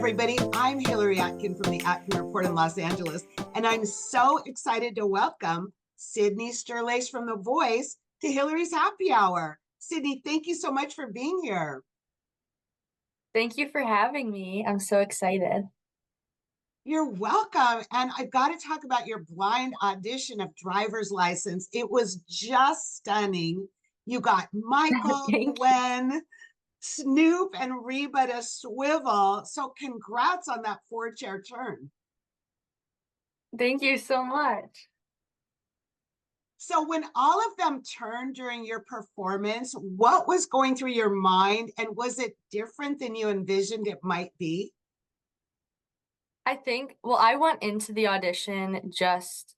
everybody. I'm Hillary Atkin from the Atkin Report in Los Angeles, and I'm so excited to welcome Sydney Sterlace from The Voice to Hillary's Happy Hour. Sydney, thank you so much for being here. Thank you for having me. I'm so excited. You're welcome. And I've got to talk about your blind audition of Driver's License. It was just stunning. You got Michael, Thank you. Gwen, Snoop, and Reba to swivel. So congrats on that four-chair turn. Thank you so much. So when all of them turned during your performance, what was going through your mind, and was it different than you envisioned it might be? I went into the audition just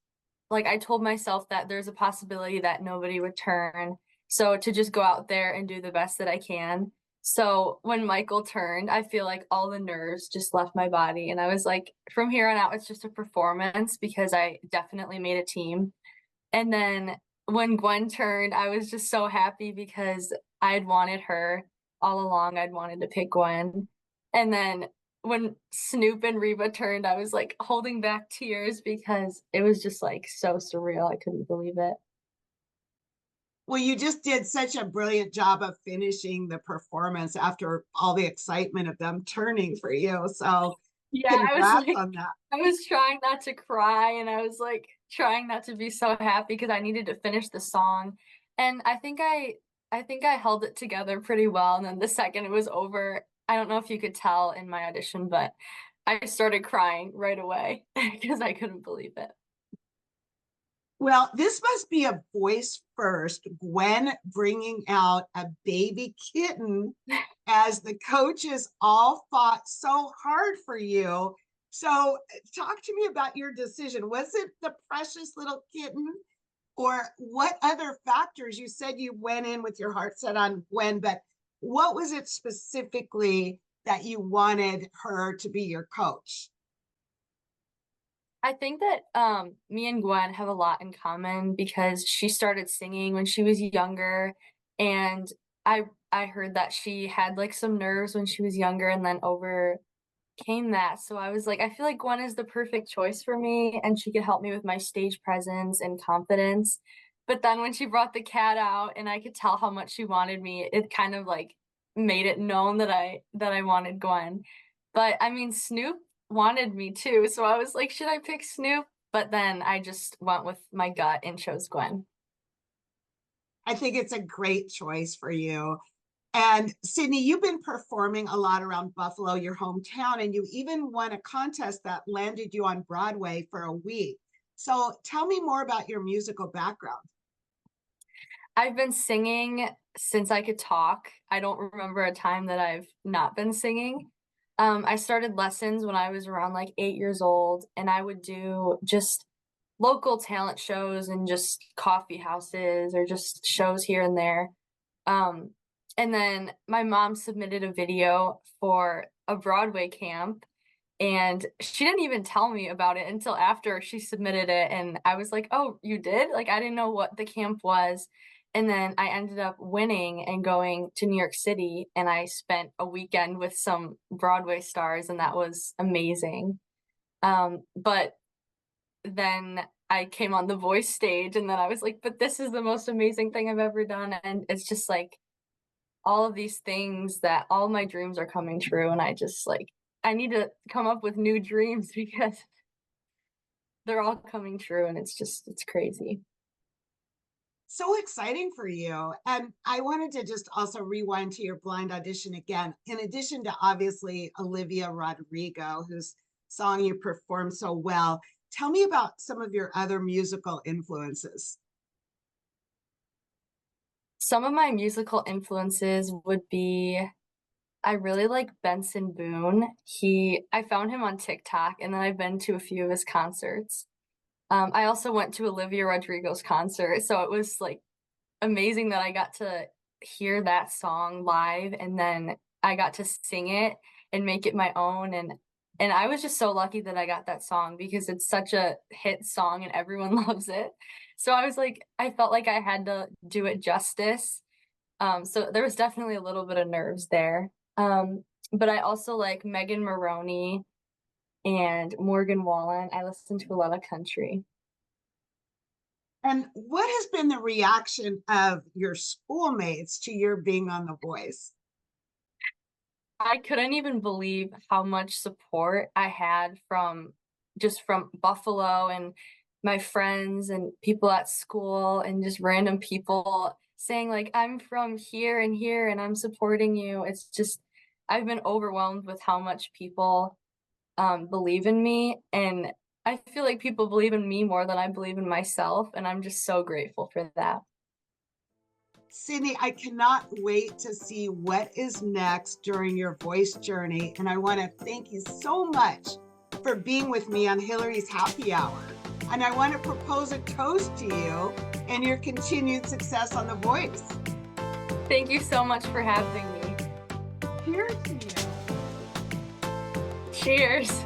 like I told myself that there's a possibility that nobody would turn. So to just go out there and do the best that I can. So when Michael turned, I feel like all the nerves just left my body. And I was like, from here on out, it's just a performance because I definitely made a team. And then when Gwen turned, I was just so happy because I'd wanted her all along. I'd wanted to pick Gwen. And then when Snoop and Reba turned, I was like holding back tears because it was just like so surreal. I couldn't believe it. Well, you just did such a brilliant job of finishing the performance after all the excitement of them turning for you. So Yeah, congrats on that. I was trying not to cry and I was like trying not to be so happy because I needed to finish the song. And I think I held it together pretty well. And then the second it was over, I don't know if you could tell in my audition, but I started crying right away because I couldn't believe it. Well, this must be a voice first, Gwen bringing out a baby kitten as the coaches all fought so hard for you. So, talk to me about your decision. Was it the precious little kitten, or what other factors? You said you went in with your heart set on Gwen, but what was it specifically that you wanted her to be your coach? I think that me and Gwen have a lot in common because she started singing when she was younger, and I heard that she had like some nerves when she was younger and then overcame that. So I was like, I feel like Gwen is the perfect choice for me and she could help me with my stage presence and confidence. But then when she brought the cat out and I could tell how much she wanted me, it kind of like made it known that I wanted Gwen. But I mean, Snoop wanted me too, so I was like, should I pick Snoop? But then I just went with my gut and chose Gwen. I think it's a great choice for you. And Sydney, you've been performing a lot around Buffalo, your hometown, and you even won a contest that landed you on Broadway for a week. So tell me more about your musical background. I've been singing since I could talk. I don't remember a time that I've not been singing. I started lessons when I was around like 8 years old, and I would do just local talent shows and just coffee houses or just shows here and there. Um, and then my mom submitted a video for a Broadway camp, and she didn't even tell me about it until after she submitted it. And I was like, oh, you did? Like, I didn't know what the camp was. And then I ended up winning and going to New York City, and I spent a weekend with some Broadway stars, and that was amazing. But then I came on the voice stage, and then I was like, but this is the most amazing thing I've ever done. And it's just like all of these things that all my dreams are coming true. And I just like, I need to come up with new dreams because they're all coming true. And it's crazy. So exciting for you. And I wanted to just also rewind to your blind audition again. In addition to obviously Olivia Rodrigo, whose song you performed so well, tell me about some of your other musical influences. Some of my musical influences would be I really like Benson Boone. I found him on TikTok and then I've been to a few of his concerts. I also went to Olivia Rodrigo's concert, so it was like amazing that I got to hear that song live and then I got to sing it and make it my own, and I was just so lucky that I got that song because it's such a hit song and everyone loves it. So I was like I felt like I had to do it justice. So there was definitely a little bit of nerves there. But I also like Megan Maroney and Morgan Wallen. I listen to a lot of country. And what has been the reaction of your schoolmates to your being on The Voice? I couldn't even believe how much support I had from just from Buffalo and my friends and people at school and just random people saying like I'm from here and here and I'm supporting you. It's just I've been overwhelmed with how much people believe in me, and I feel like people believe in me more than I believe in myself, and I'm just so grateful for that. Sydney, I cannot wait to see what is next during your voice journey. And I want to thank you so much for being with me on Hillary's Happy Hour. And I want to propose a toast to you and your continued success on The Voice. Thank you so much for having me. Cheers to you. Cheers.